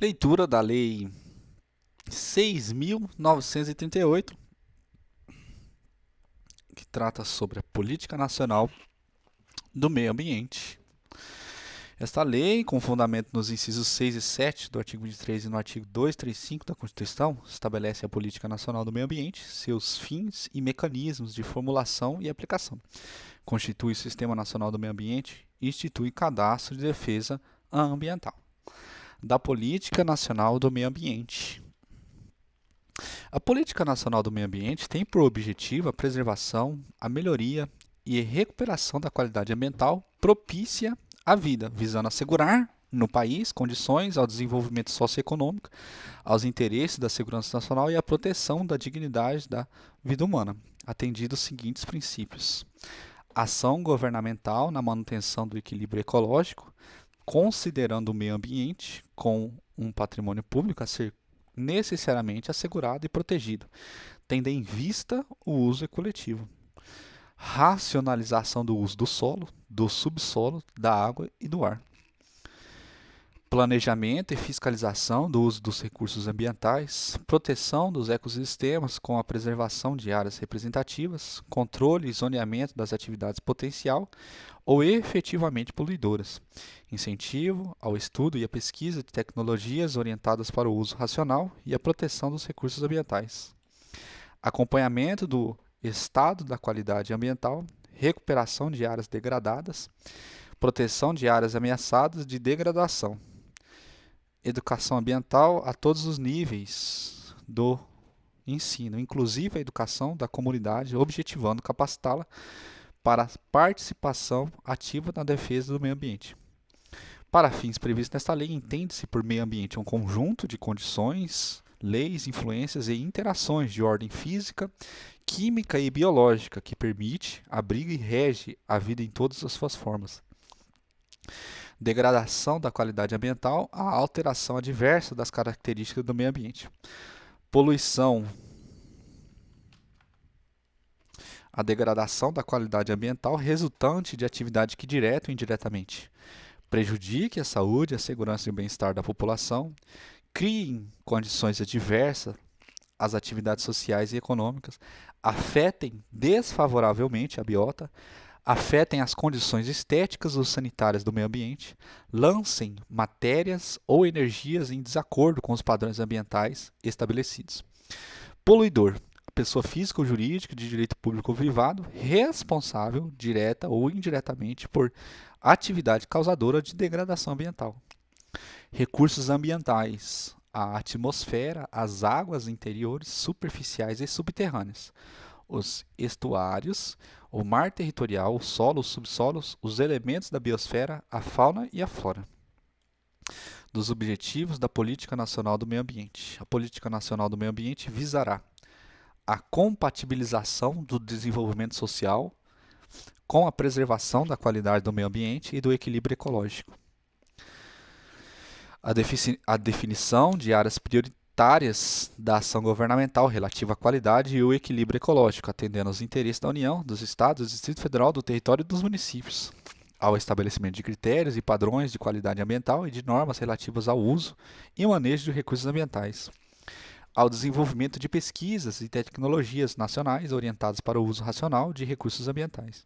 Leitura da Lei 6.938, que trata sobre a Política Nacional do Meio Ambiente. Esta lei, com fundamento nos incisos 6 e 7 do artigo 23 e no artigo 235 da Constituição, estabelece a Política Nacional do Meio Ambiente, seus fins e mecanismos de formulação e aplicação. Constitui o Sistema Nacional do Meio Ambiente e institui cadastro de defesa ambiental da Política Nacional do Meio Ambiente. A Política Nacional do Meio Ambiente tem por objetivo a preservação, a melhoria e a recuperação da qualidade ambiental propícia à vida, visando assegurar no país condições ao desenvolvimento socioeconômico, aos interesses da segurança nacional e à proteção da dignidade da vida humana, atendidos os seguintes princípios: ação governamental na manutenção do equilíbrio ecológico, considerando o meio ambiente como um patrimônio público a ser necessariamente assegurado e protegido, tendo em vista o uso coletivo. Racionalização do uso do solo, do subsolo, da água e do ar. Planejamento e fiscalização do uso dos recursos ambientais, proteção dos ecossistemas com a preservação de áreas representativas, controle e zoneamento das atividades potencial ou efetivamente poluidoras, incentivo ao estudo e à pesquisa de tecnologias orientadas para o uso racional e a proteção dos recursos ambientais, acompanhamento do estado da qualidade ambiental, recuperação de áreas degradadas, proteção de áreas ameaçadas de degradação, educação ambiental a todos os níveis do ensino, inclusive a educação da comunidade, objetivando capacitá-la para a participação ativa na defesa do meio ambiente. Para fins previstos nesta lei, entende-se por meio ambiente um conjunto de condições, leis, influências e interações de ordem física, química e biológica que permite, abriga e rege a vida em todas as suas formas. Degradação da qualidade ambiental, a alteração adversa das características do meio ambiente. Poluição, a degradação da qualidade ambiental resultante de atividade que, direto ou indiretamente, prejudique a saúde, a segurança e o bem-estar da população, criem condições adversas às atividades sociais e econômicas, afetem desfavoravelmente a biota, afetem as condições estéticas ou sanitárias do meio ambiente, lancem matérias ou energias em desacordo com os padrões ambientais estabelecidos. Poluidor, pessoa física ou jurídica de direito público ou privado responsável, direta ou indiretamente, por atividade causadora de degradação ambiental. Recursos ambientais, a atmosfera, as águas interiores, superficiais e subterrâneas, os estuários, o mar territorial, o solo, os subsolos, os elementos da biosfera, a fauna e a flora. Dos objetivos da Política Nacional do Meio Ambiente. A Política Nacional do Meio Ambiente visará a compatibilização do desenvolvimento social com a preservação da qualidade do meio ambiente e do equilíbrio ecológico. A definição de áreas prioritárias da ação governamental relativa à qualidade e o equilíbrio ecológico, atendendo aos interesses da União, dos Estados, do Distrito Federal, do território e dos municípios. Ao estabelecimento de critérios e padrões de qualidade ambiental e de normas relativas ao uso e manejo de recursos ambientais. Ao desenvolvimento de pesquisas e tecnologias nacionais orientadas para o uso racional de recursos ambientais.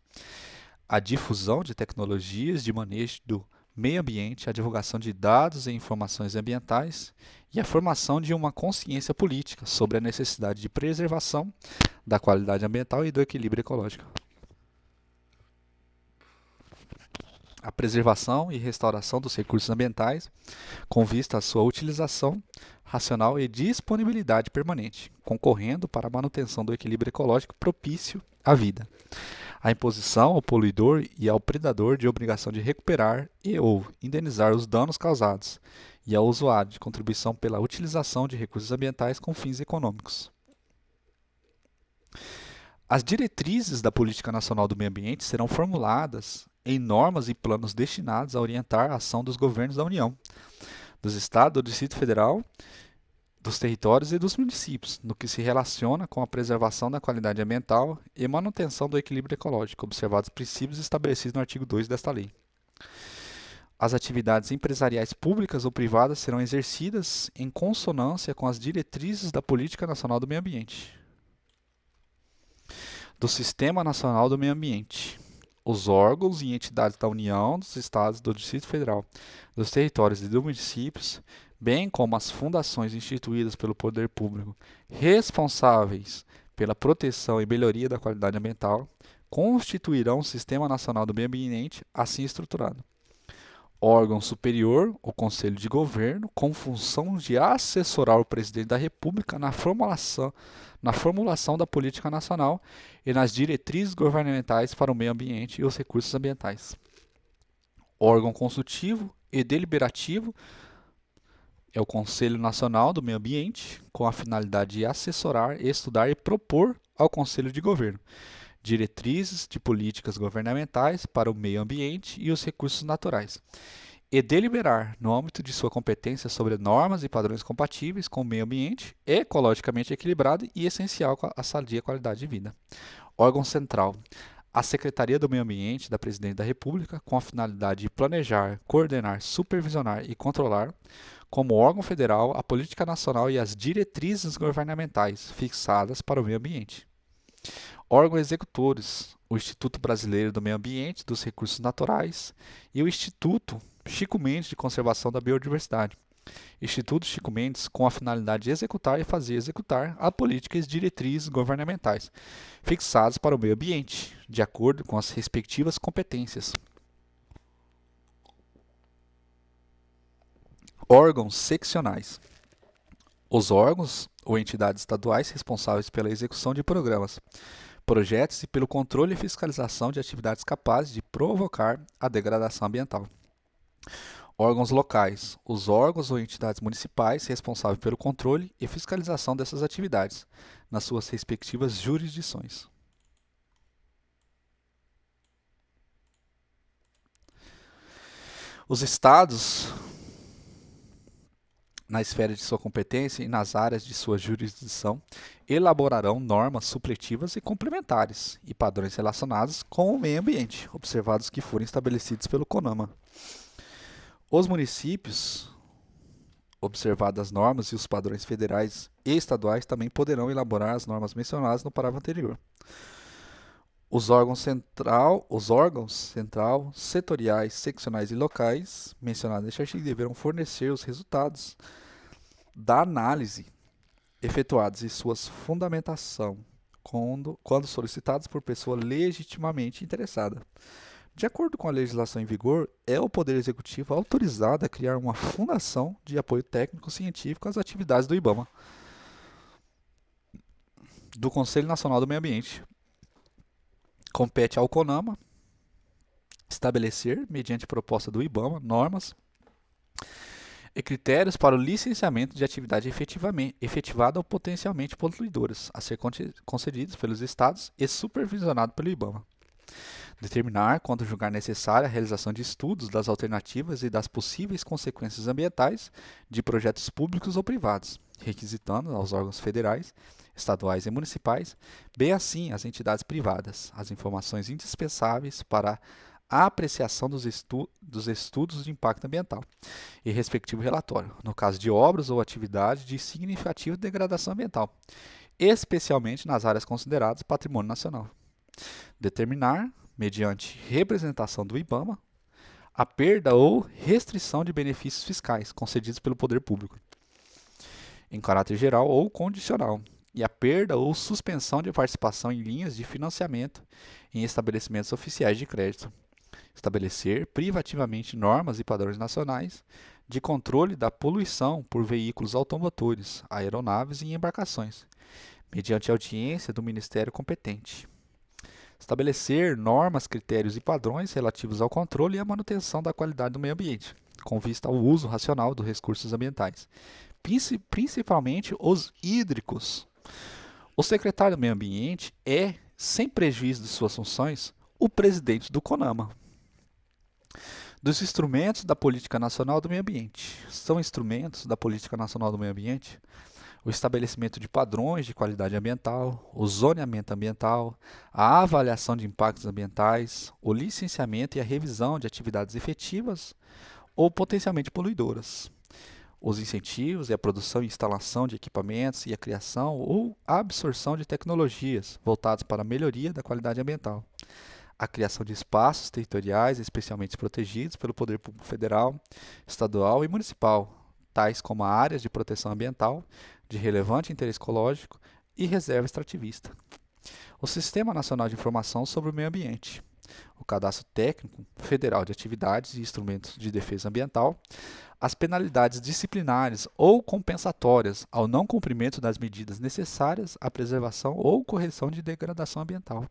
A difusão de tecnologias de manejo do meio ambiente, a divulgação de dados e informações ambientais e a formação de uma consciência política sobre a necessidade de preservação da qualidade ambiental e do equilíbrio ecológico. A preservação e restauração dos recursos ambientais com vista à sua utilização racional e disponibilidade permanente, concorrendo para a manutenção do equilíbrio ecológico propício à vida. A imposição ao poluidor e ao predador de obrigação de recuperar e ou indenizar os danos causados e ao usuário de contribuição pela utilização de recursos ambientais com fins econômicos. As diretrizes da Política Nacional do Meio Ambiente serão formuladas em normas e planos destinados a orientar a ação dos governos da União, dos Estados, do Distrito Federal, dos territórios e dos municípios, no que se relaciona com a preservação da qualidade ambiental e manutenção do equilíbrio ecológico, observados os princípios estabelecidos no artigo 2 desta lei. As atividades empresariais públicas ou privadas serão exercidas em consonância com as diretrizes da Política Nacional do Meio Ambiente, do Sistema Nacional do Meio Ambiente. Os órgãos e entidades da União, dos Estados, do Distrito Federal, dos territórios e dos municípios, bem como as fundações instituídas pelo poder público responsáveis pela proteção e melhoria da qualidade ambiental, constituirão o Sistema Nacional do Meio Ambiente assim estruturado. Órgão superior, o Conselho de Governo, com função de assessorar o Presidente da República na formulação da política nacional e nas diretrizes governamentais para o meio ambiente e os recursos ambientais. Órgão consultivo e deliberativo é o Conselho Nacional do Meio Ambiente, com a finalidade de assessorar, estudar e propor ao Conselho de Governo diretrizes de políticas governamentais para o meio ambiente e os recursos naturais, e deliberar, no âmbito de sua competência, sobre normas e padrões compatíveis com o meio ambiente, ecologicamente equilibrado e essencial à sadia qualidade de vida. Órgão central. A Secretaria do Meio Ambiente da Presidente da República, com a finalidade de planejar, coordenar, supervisionar e controlar, como órgão federal, a política nacional e as diretrizes governamentais fixadas para o meio ambiente. Órgãos executores, o Instituto Brasileiro do Meio Ambiente, dos Recursos Naturais e o Instituto Chico Mendes de Conservação da Biodiversidade. Instituto Chico Mendes com a finalidade de executar e fazer executar a políticas e diretrizes governamentais fixadas para o meio ambiente, de acordo com as respectivas competências. Órgãos seccionais. Os órgãos ou entidades estaduais responsáveis pela execução de programas, projetos e pelo controle e fiscalização de atividades capazes de provocar a degradação ambiental. Órgãos locais. Os órgãos ou entidades municipais responsáveis pelo controle e fiscalização dessas atividades, nas suas respectivas jurisdições. Os estados, na esfera de sua competência e nas áreas de sua jurisdição, elaborarão normas supletivas e complementares e padrões relacionados com o meio ambiente, observados que forem estabelecidos pelo CONAMA. Os municípios, observadas as normas e os padrões federais e estaduais, também poderão elaborar as normas mencionadas no parágrafo anterior. Os órgãos central, setoriais, seccionais e locais mencionados neste artigo deverão fornecer os resultados da análise efetuados e suas fundamentação quando solicitados por pessoa legitimamente interessada. De acordo com a legislação em vigor, é o Poder Executivo autorizado a criar uma fundação de apoio técnico-científico às atividades do IBAMA, do Conselho Nacional do Meio Ambiente. Compete ao CONAMA estabelecer, mediante proposta do IBAMA, normas e critérios para o licenciamento de atividade efetivada ou potencialmente poluidoras, a ser concedidos pelos Estados e supervisionado pelo IBAMA. Determinar, quando julgar necessária, a realização de estudos das alternativas e das possíveis consequências ambientais de projetos públicos ou privados, requisitando aos órgãos federais, estaduais e municipais, bem assim às entidades privadas, as informações indispensáveis para a apreciação dos estudos de impacto ambiental e respectivo relatório, no caso de obras ou atividades de significativa degradação ambiental, especialmente nas áreas consideradas patrimônio nacional. Determinar, mediante representação do IBAMA, a perda ou restrição de benefícios fiscais concedidos pelo poder público, em caráter geral ou condicional, e a perda ou suspensão de participação em linhas de financiamento em estabelecimentos oficiais de crédito. Estabelecer privativamente normas e padrões nacionais de controle da poluição por veículos automotores, aeronaves e embarcações, mediante audiência do Ministério competente. Estabelecer normas, critérios e padrões relativos ao controle e à manutenção da qualidade do meio ambiente, com vista ao uso racional dos recursos ambientais, principalmente os hídricos. O secretário do Meio Ambiente é, sem prejuízo de suas funções, o presidente do CONAMA. Dos instrumentos da Política Nacional do Meio Ambiente. São instrumentos da Política Nacional do Meio Ambiente o estabelecimento de padrões de qualidade ambiental, o zoneamento ambiental, a avaliação de impactos ambientais, o licenciamento e a revisão de atividades efetivas ou potencialmente poluidoras, os incentivos e a produção e instalação de equipamentos e a criação ou absorção de tecnologias voltadas para a melhoria da qualidade ambiental, a criação de espaços territoriais especialmente protegidos pelo poder público federal, estadual e municipal, tais como áreas de proteção ambiental de relevante interesse ecológico e reserva extrativista. O Sistema Nacional de Informação sobre o Meio Ambiente, o Cadastro Técnico Federal de Atividades e Instrumentos de Defesa Ambiental, as penalidades disciplinares ou compensatórias ao não cumprimento das medidas necessárias à preservação ou correção de degradação ambiental,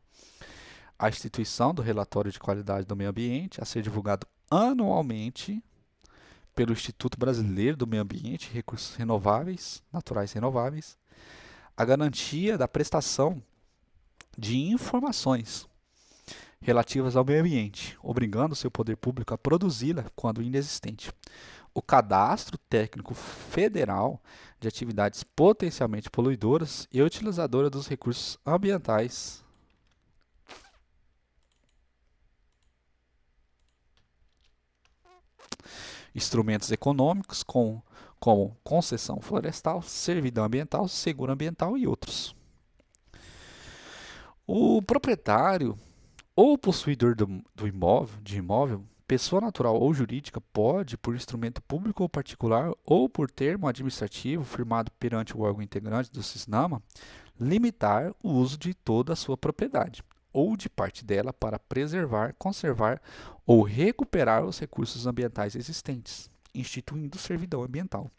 a instituição do relatório de qualidade do meio ambiente a ser divulgado anualmente pelo Instituto Brasileiro do Meio Ambiente e Recursos Renováveis, Naturais Renováveis, a garantia da prestação de informações relativas ao meio ambiente, obrigando o seu poder público a produzi-la quando inexistente. O Cadastro Técnico Federal de Atividades Potencialmente Poluidoras e Utilizadoras dos Recursos Ambientais. Instrumentos econômicos como concessão florestal, servidão ambiental, seguro ambiental e outros. O proprietário ou possuidor de imóvel, pessoa natural ou jurídica, pode, por instrumento público ou particular ou por termo administrativo firmado perante o órgão integrante do SISNAMA, limitar o uso de toda a sua propriedade ou de parte dela para preservar, conservar ou recuperar os recursos ambientais existentes, instituindo servidão ambiental.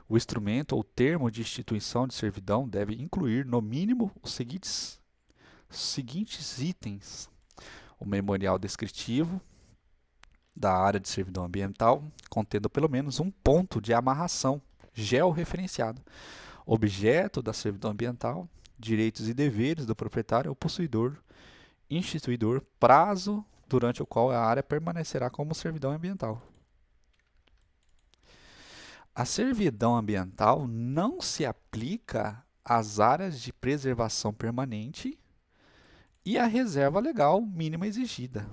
O instrumento ou termo de instituição de servidão deve incluir, no mínimo, os seguintes itens: o memorial descritivo da área de servidão ambiental, contendo pelo menos um ponto de amarração georreferenciado, objeto da servidão ambiental, direitos e deveres do proprietário ou possuidor, instituidor, prazo durante o qual a área permanecerá como servidão ambiental. A servidão ambiental não se aplica às áreas de preservação permanente e à reserva legal mínima exigida.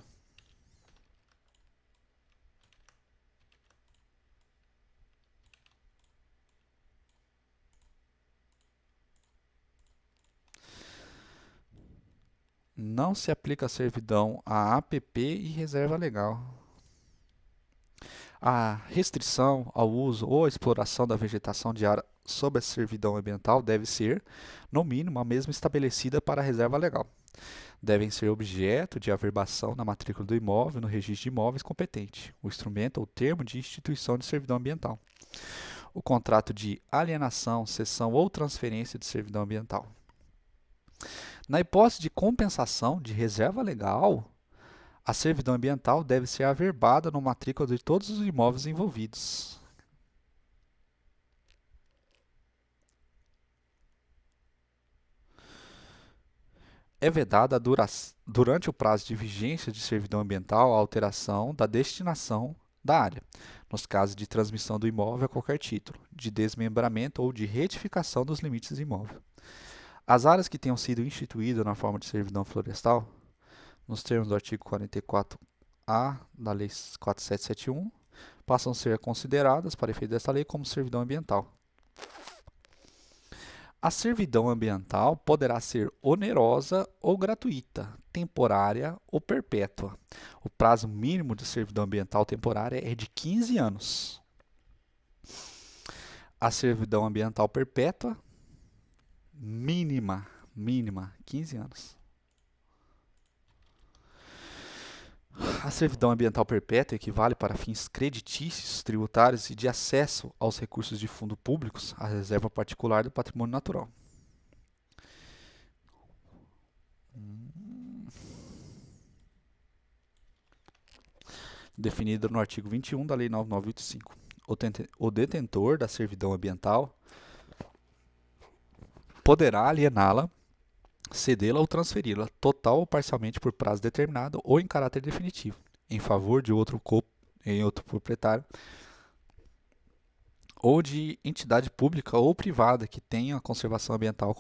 Não se aplica a servidão a APP e reserva legal. A restrição ao uso ou à exploração da vegetação de área sob a servidão ambiental deve ser, no mínimo, a mesma estabelecida para a reserva legal. Devem ser objeto de averbação na matrícula do imóvel no registro de imóveis competente, o instrumento ou termo de instituição de servidão ambiental, o contrato de alienação, cessão ou transferência de servidão ambiental. Na hipótese de compensação de reserva legal, a servidão ambiental deve ser averbada na matrícula de todos os imóveis envolvidos. É vedada durante o prazo de vigência de servidão ambiental a alteração da destinação da área, nos casos de transmissão do imóvel a qualquer título, de desmembramento ou de retificação dos limites do imóvel. As áreas que tenham sido instituídas na forma de servidão florestal, nos termos do artigo 44A da Lei 4771, passam a ser consideradas, para efeito desta lei, como servidão ambiental. A servidão ambiental poderá ser onerosa ou gratuita, temporária ou perpétua. O prazo mínimo de servidão ambiental temporária é de 15 anos. A servidão ambiental perpétua, mínima, 15 anos. A servidão ambiental perpétua equivale para fins creditícios, tributários e de acesso aos recursos de fundo públicos à reserva particular do patrimônio natural. Definida no artigo 21 da Lei 9985. O detentor da servidão ambiental poderá aliená-la, cedê-la ou transferi-la, total ou parcialmente por prazo determinado ou em caráter definitivo, em favor de outro proprietário ou de entidade pública ou privada que tenha a conservação ambiental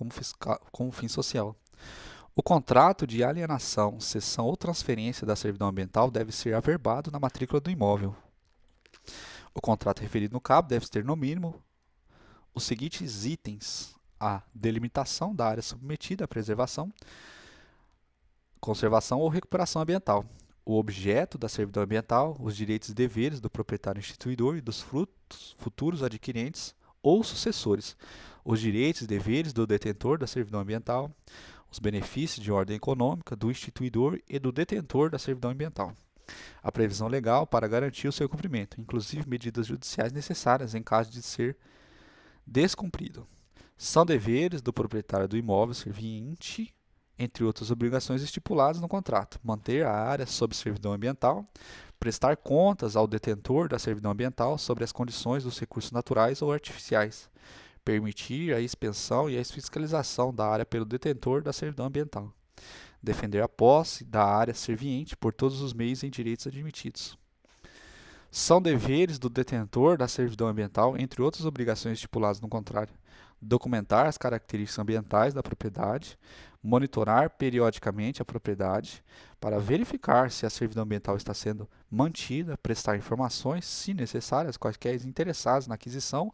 como fim social. O contrato de alienação, cessão ou transferência da servidão ambiental deve ser averbado na matrícula do imóvel. O contrato referido no cabo deve ter, no mínimo, os seguintes itens: a delimitação da área submetida à preservação, conservação ou recuperação ambiental, o objeto da servidão ambiental, os direitos e deveres do proprietário instituidor e dos futuros adquirentes ou sucessores, os direitos e deveres do detentor da servidão ambiental, os benefícios de ordem econômica do instituidor e do detentor da servidão ambiental, a previsão legal para garantir o seu cumprimento, inclusive medidas judiciais necessárias em caso de ser descumprido. São deveres do proprietário do imóvel serviente, entre outras obrigações estipuladas no contrato, manter a área sob servidão ambiental, prestar contas ao detentor da servidão ambiental sobre as condições dos recursos naturais ou artificiais, permitir a expensão e a fiscalização da área pelo detentor da servidão ambiental, defender a posse da área serviente por todos os meios e direitos admitidos. São deveres do detentor da servidão ambiental, entre outras obrigações estipuladas no contrato, documentar as características ambientais da propriedade, monitorar periodicamente a propriedade para verificar se a servidão ambiental está sendo mantida, prestar informações, se necessárias, quaisquer interessados na aquisição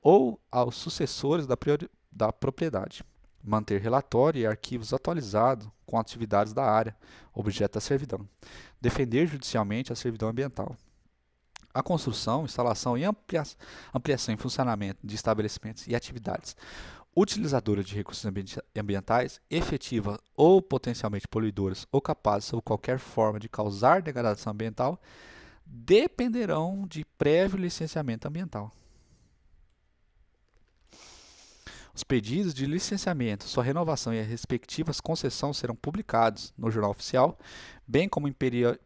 ou aos sucessores da propriedade. Manter relatório e arquivos atualizados com atividades da área, objeto da servidão. Defender judicialmente a servidão ambiental. A construção, instalação e ampliação e funcionamento de estabelecimentos e atividades utilizadoras de recursos ambientais, efetiva ou potencialmente poluidoras ou capazes, sob qualquer forma, de causar degradação ambiental, dependerão de prévio licenciamento ambiental. Os pedidos de licenciamento, sua renovação e as respectivas concessões serão publicados no Jornal Oficial, bem como em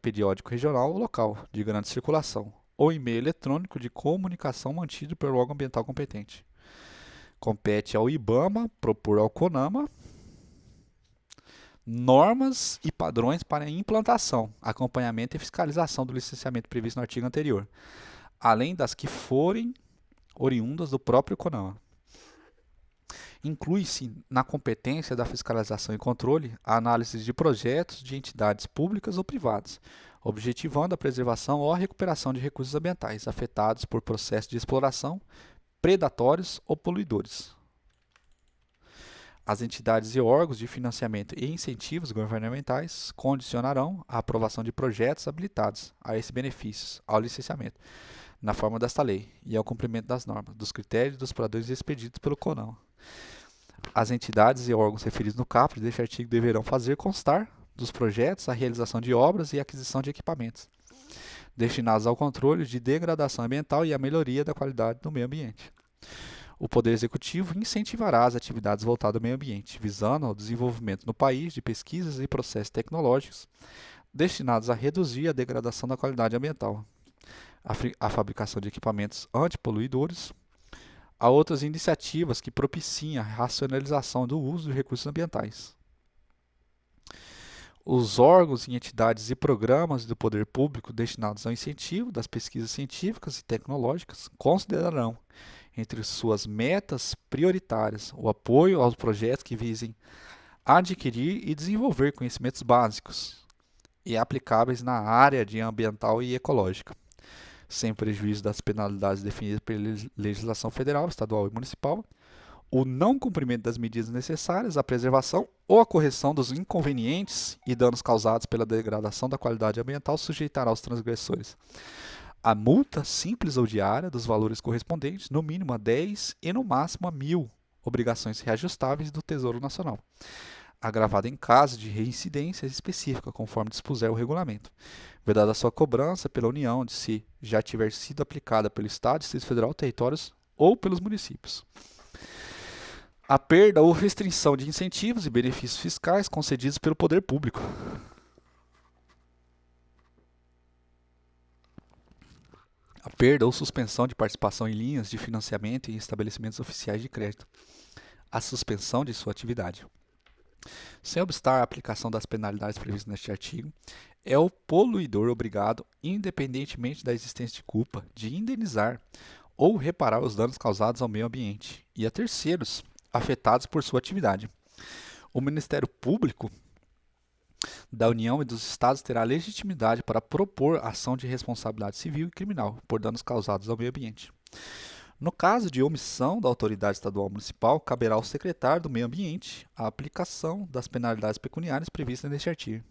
periódico regional ou local de grande circulação, ou e-mail eletrônico de comunicação mantido pelo órgão ambiental competente. Compete ao IBAMA propor ao CONAMA normas e padrões para a implantação, acompanhamento e fiscalização do licenciamento previsto no artigo anterior, além das que forem oriundas do próprio CONAMA. Inclui-se na competência da fiscalização e controle a análise de projetos de entidades públicas ou privadas, objetivando a preservação ou a recuperação de recursos ambientais afetados por processos de exploração, predatórios ou poluidores. As entidades e órgãos de financiamento e incentivos governamentais condicionarão a aprovação de projetos habilitados a esses benefícios ao licenciamento, na forma desta lei, e ao cumprimento das normas, dos critérios e dos padrões expedidos pelo CONAMA. As entidades e órgãos referidos no caput deste artigo deverão fazer constar dos projetos a realização de obras e aquisição de equipamentos destinados ao controle de degradação ambiental e à melhoria da qualidade do meio ambiente. O Poder Executivo incentivará as atividades voltadas ao meio ambiente, visando ao desenvolvimento no país de pesquisas e processos tecnológicos destinados a reduzir a degradação da qualidade ambiental, a fabricação de equipamentos antipoluidores, a outras iniciativas que propiciem a racionalização do uso de recursos ambientais. Os órgãos e entidades e programas do poder público destinados ao incentivo das pesquisas científicas e tecnológicas considerarão, entre suas metas prioritárias, o apoio aos projetos que visem adquirir e desenvolver conhecimentos básicos e aplicáveis na área de ambiental e ecológica, sem prejuízo das penalidades definidas pela legislação federal, estadual e municipal, o não cumprimento das medidas necessárias à preservação ou à correção dos inconvenientes e danos causados pela degradação da qualidade ambiental sujeitará os transgressores a multa simples ou diária dos valores correspondentes, no mínimo a 10 e no máximo a 1.000 obrigações reajustáveis do Tesouro Nacional, agravada em caso de reincidência específica, conforme dispuser o regulamento, vedada a sua cobrança pela União, de se já tiver sido aplicada pelo Estado, Distrito Federal, territórios ou pelos municípios. A perda ou restrição de incentivos e benefícios fiscais concedidos pelo poder público. A perda ou suspensão de participação em linhas de financiamento e em estabelecimentos oficiais de crédito. A suspensão de sua atividade. Sem obstar a aplicação das penalidades previstas neste artigo, é o poluidor obrigado, independentemente da existência de culpa, de indenizar ou reparar os danos causados ao meio ambiente e a terceiros afetados por sua atividade. O Ministério Público da União e dos Estados terá legitimidade para propor ação de responsabilidade civil e criminal por danos causados ao meio ambiente. No caso de omissão da autoridade estadual ou municipal, caberá ao secretário do Meio Ambiente a aplicação das penalidades pecuniárias previstas neste artigo.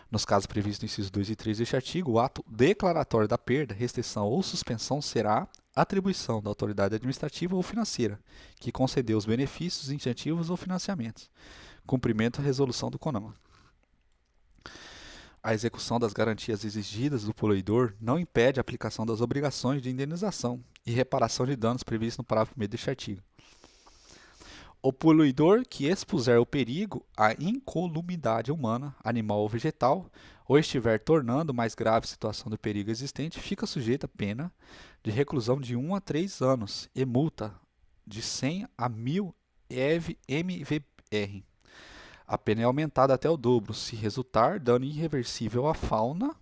Nos casos previstos no inciso 2 e 3 deste artigo, o ato declaratório da perda, restrição ou suspensão será atribuição da autoridade administrativa ou financeira, que concedeu os benefícios, incentivos ou financiamentos. Cumprimento da resolução do CONAMA. A execução das garantias exigidas do poluidor não impede a aplicação das obrigações de indenização e reparação de danos previstos no parágrafo 1º deste artigo. O poluidor que expuser o perigo à incolumidade humana, animal ou vegetal, ou estiver tornando mais grave a situação do perigo existente, fica sujeito a pena de reclusão de 1 a 3 anos e multa de 100 a 1.000 EV/MVR. A pena é aumentada até o dobro se resultar dano irreversível à fauna,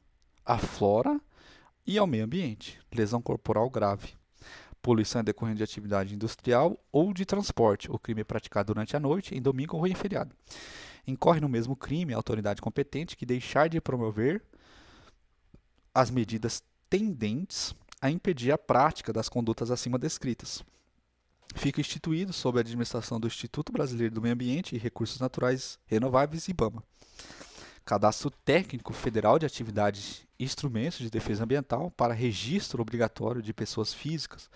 à flora e ao meio ambiente, lesão corporal grave, poluição decorrente de atividade industrial ou de transporte. O crime é praticado durante a noite, em domingo ou em feriado. Incorre no mesmo crime a autoridade competente que deixar de promover as medidas tendentes a impedir a prática das condutas acima descritas. Fica instituído sob a administração do Instituto Brasileiro do Meio Ambiente e Recursos Naturais Renováveis, IBAMA. Cadastro Técnico Federal de Atividades e Instrumentos de Defesa Ambiental para registro obrigatório de pessoas físicas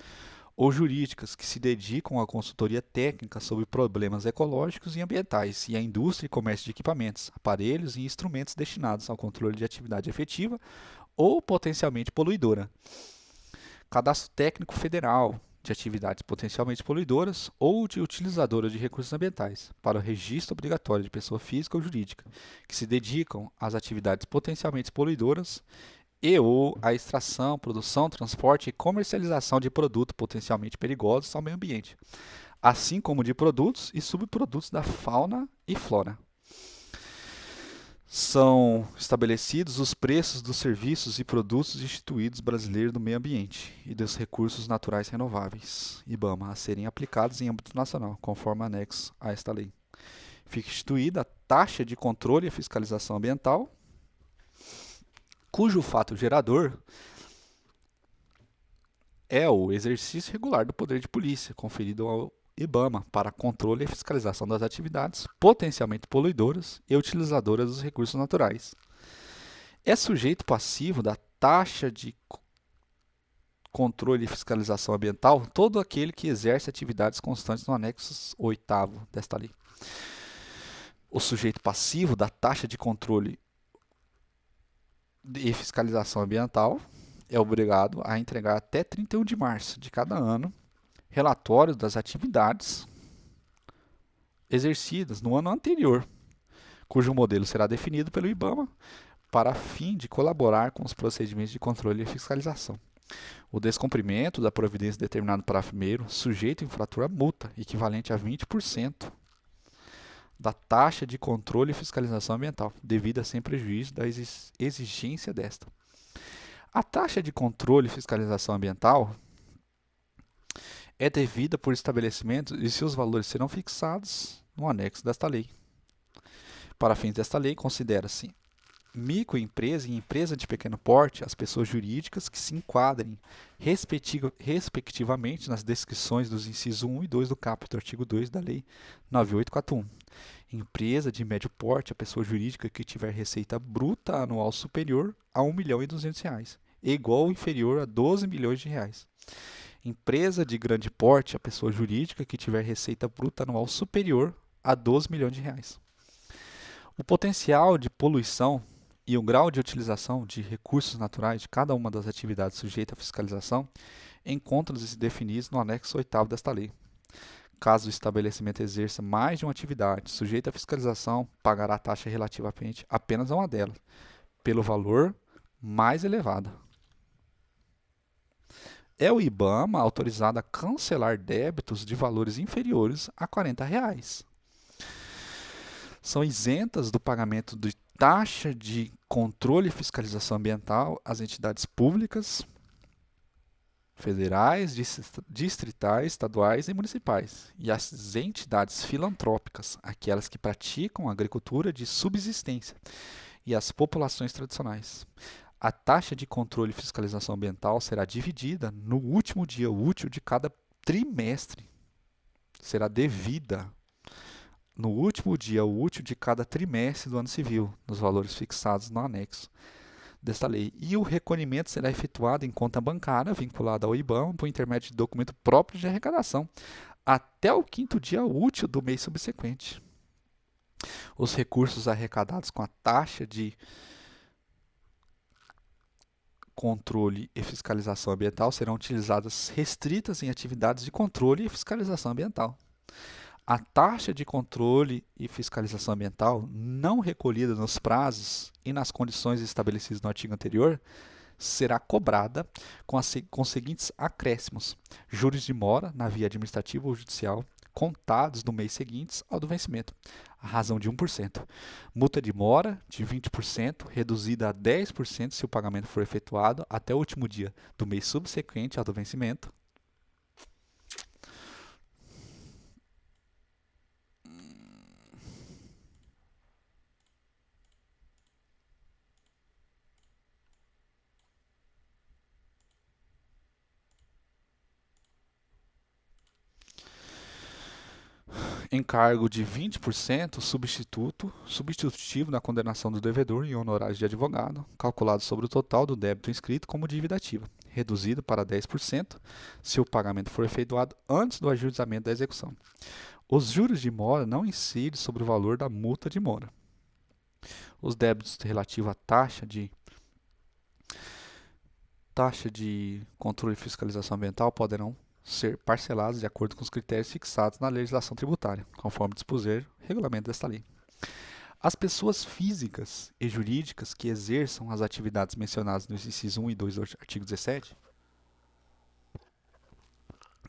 ou jurídicas que se dedicam à consultoria técnica sobre problemas ecológicos e ambientais e à indústria e comércio de equipamentos, aparelhos e instrumentos destinados ao controle de atividade efetiva ou potencialmente poluidora. Cadastro Técnico Federal de atividades potencialmente poluidoras ou de utilizadoras de recursos ambientais, para o registro obrigatório de pessoa física ou jurídica, que se dedicam às atividades potencialmente poluidoras e ou à extração, produção, transporte e comercialização de produtos potencialmente perigosos ao meio ambiente, assim como de produtos e subprodutos da fauna e flora. São estabelecidos os preços dos serviços e produtos instituídos brasileiros do meio ambiente e dos recursos naturais renováveis, IBAMA, a serem aplicados em âmbito nacional, conforme anexo a esta lei. Fica instituída a taxa de controle e fiscalização ambiental, cujo fato gerador é o exercício regular do poder de polícia, conferido ao IBAMA para controle e fiscalização das atividades potencialmente poluidoras e utilizadoras dos recursos naturais. É sujeito passivo da taxa de controle e fiscalização ambiental todo aquele que exerce atividades constantes no anexo 8º desta lei. O sujeito passivo da taxa de controle e fiscalização ambiental é obrigado a entregar até 31 de março de cada ano relatórios das atividades exercidas no ano anterior, cujo modelo será definido pelo IBAMA para fim de colaborar com os procedimentos de controle e fiscalização. O descumprimento da providência determinada no parágrafo 1º sujeita o infrator a multa equivalente a 20% da taxa de controle e fiscalização ambiental, devida sem prejuízo da exigência desta. A taxa de controle e fiscalização ambiental é devida por estabelecimento e seus valores serão fixados no anexo desta lei. Para fins desta lei, considera-se microempresa e empresa de pequeno porte as pessoas jurídicas que se enquadrem, respectivamente, nas descrições dos incisos 1 e 2 do caput do artigo 2 da Lei 9841. Empresa de médio porte a pessoa jurídica que tiver receita bruta anual superior a R$ 1.200.000 e igual ou inferior a R$ 12 milhões. Empresa de grande porte a pessoa jurídica que tiver receita bruta anual superior a R$ 12 milhões. O potencial de poluição e o grau de utilização de recursos naturais de cada uma das atividades sujeitas à fiscalização encontram-se definidos no anexo 8º desta lei. Caso o estabelecimento exerça mais de uma atividade sujeita à fiscalização, pagará a taxa relativamente apenas a uma delas, pelo valor mais elevado. É o IBAMA autorizado a cancelar débitos de valores inferiores a R$ 40. São isentas do pagamento de taxa de controle e fiscalização ambiental as entidades públicas, federais, distritais, estaduais e municipais, e as entidades filantrópicas, aquelas que praticam agricultura de subsistência, e as populações tradicionais. A taxa de controle e fiscalização ambiental será dividida no último dia útil de cada trimestre. Será devida no último dia útil de cada trimestre do ano civil, nos valores fixados no anexo desta lei. E o recolhimento será efetuado em conta bancária vinculada ao IBAMA por intermédio de documento próprio de arrecadação, até o quinto dia útil do mês subsequente. Os recursos arrecadados com a taxa de controle e fiscalização ambiental serão utilizadas restritas em atividades de controle e fiscalização ambiental. A taxa de controle e fiscalização ambiental não recolhida nos prazos e nas condições estabelecidas no artigo anterior será cobrada com os seguintes acréscimos: juros de mora na via administrativa ou judicial, contados no mês seguinte ao do vencimento, a razão de 1%. Multa de mora de 20%, reduzida a 10% se o pagamento for efetuado até o último dia do mês subsequente ao do vencimento. Encargo de 20% substitutivo na condenação do devedor em honorários de advogado, calculado sobre o total do débito inscrito como dívida ativa, reduzido para 10% se o pagamento for efetuado antes do ajuizamento da execução. Os juros de mora não incidem sobre o valor da multa de mora. Os débitos relativos à taxa de controle e fiscalização ambiental poderão ser parcelados de acordo com os critérios fixados na legislação tributária, conforme dispuser o regulamento desta lei. As pessoas físicas e jurídicas que exerçam as atividades mencionadas nos incisos 1 e 2 do artigo 17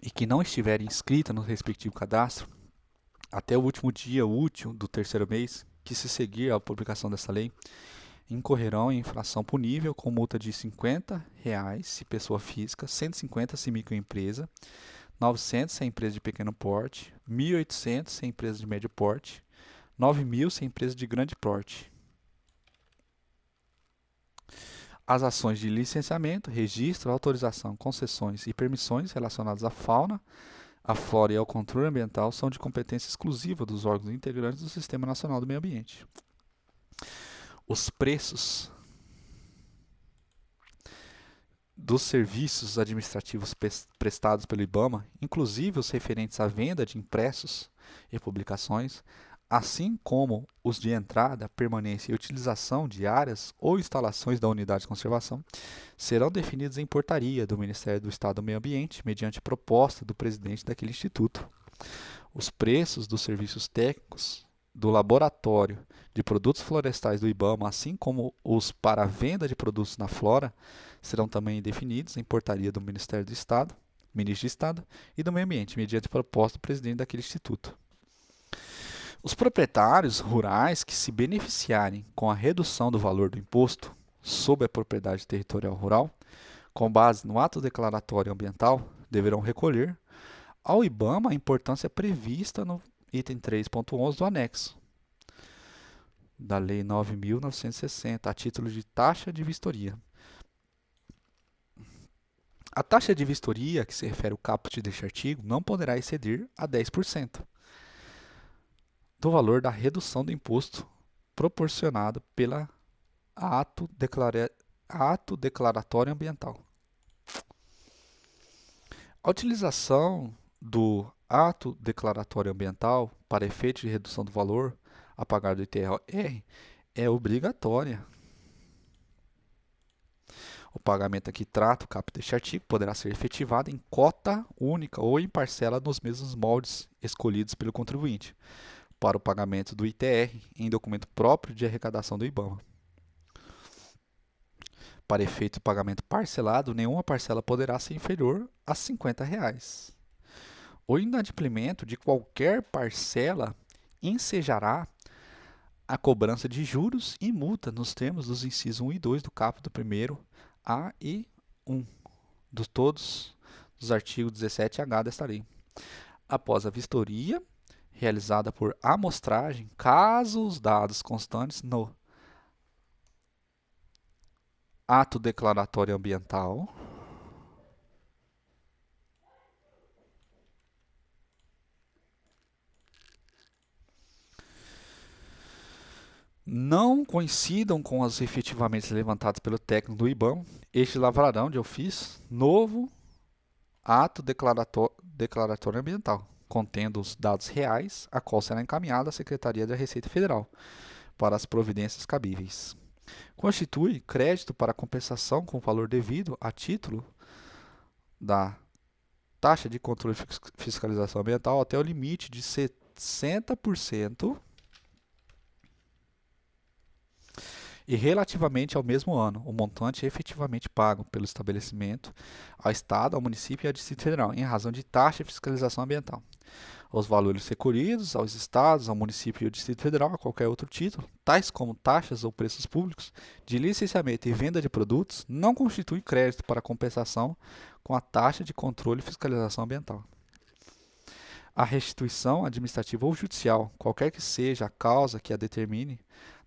e que não estiverem inscritas no respectivo cadastro até o último dia útil do terceiro mês que se seguir à publicação desta lei, incorrerão em infração punível com multa de R$ 50 se pessoa física, R$ 150 se microempresa, R$ 900 se empresa de pequeno porte, R$ 1.800 se empresa de médio porte, R$ 9.000 se empresa de grande porte. As ações de licenciamento, registro, autorização, concessões e permissões relacionadas à fauna, à flora e ao controle ambiental são de competência exclusiva dos órgãos integrantes do Sistema Nacional do Meio Ambiente. Os preços dos serviços administrativos prestados pelo IBAMA, inclusive os referentes à venda de impressos e publicações, assim como os de entrada, permanência e utilização de áreas ou instalações da unidade de conservação, serão definidos em portaria do Ministério do Estado do Meio Ambiente, mediante proposta do presidente daquele instituto. Os preços dos serviços técnicos do Laboratório de Produtos Florestais do IBAMA, assim como os para a venda de produtos na flora, serão também definidos em portaria do Ministério do Estado, Ministro de Estado e do Meio Ambiente, mediante proposta do presidente daquele instituto. Os proprietários rurais que se beneficiarem com a redução do valor do imposto sobre a propriedade territorial rural, com base no ato declaratório ambiental, deverão recolher ao IBAMA a importância prevista no item 3.11 do anexo da Lei 9.960, a título de taxa de vistoria. A taxa de vistoria, que se refere ao caput deste artigo, não poderá exceder a 10% do valor da redução do imposto proporcionado pela ato declaratório ambiental. A utilização do ato declaratório ambiental para efeito de redução do valor a pagar do ITR é obrigatória. O pagamento aqui trata o caput deste artigo poderá ser efetivado em cota única ou em parcela nos mesmos moldes escolhidos pelo contribuinte para o pagamento do ITR em documento próprio de arrecadação do IBAMA. Para efeito de pagamento parcelado, nenhuma parcela poderá ser inferior a R$ 50. O inadimplemento de qualquer parcela ensejará a cobrança de juros e multa nos termos dos incisos 1 e 2 do caput do primeiro A e 1 dos todos dos artigos 17H desta lei. Após a vistoria, realizada por amostragem, caso os dados constantes no ato declaratório ambiental não coincidam com as efetivamente levantadas pelo técnico do IBAMA, estes lavrarão de ofício novo ato declaratório ambiental, contendo os dados reais, a qual será encaminhada à Secretaria da Receita Federal para as providências cabíveis. Constitui crédito para compensação com valor devido a título da taxa de controle e fiscalização ambiental até o limite de 60% e relativamente ao mesmo ano, o montante efetivamente pago pelo estabelecimento ao Estado, ao município e ao Distrito Federal, em razão de taxa de fiscalização ambiental. Os valores recolhidos aos Estados, ao município e ao Distrito Federal, a qualquer outro título, tais como taxas ou preços públicos, de licenciamento e venda de produtos, não constituem crédito para compensação com a taxa de controle e fiscalização ambiental. A restituição administrativa ou judicial, qualquer que seja a causa que a determine,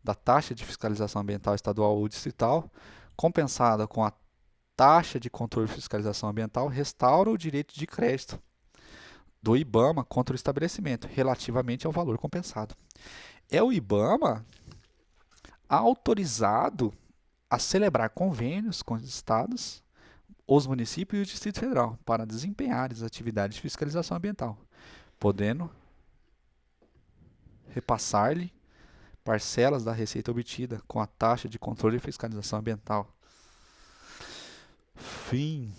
da taxa de fiscalização ambiental estadual ou distrital, compensada com a taxa de controle e fiscalização ambiental, restaura o direito de crédito do IBAMA contra o estabelecimento, relativamente ao valor compensado. É o IBAMA autorizado a celebrar convênios com os estados, os municípios e o Distrito Federal para desempenhar as atividades de fiscalização ambiental, podendo repassar-lhe parcelas da receita obtida com a taxa de controle e fiscalização ambiental. Fim.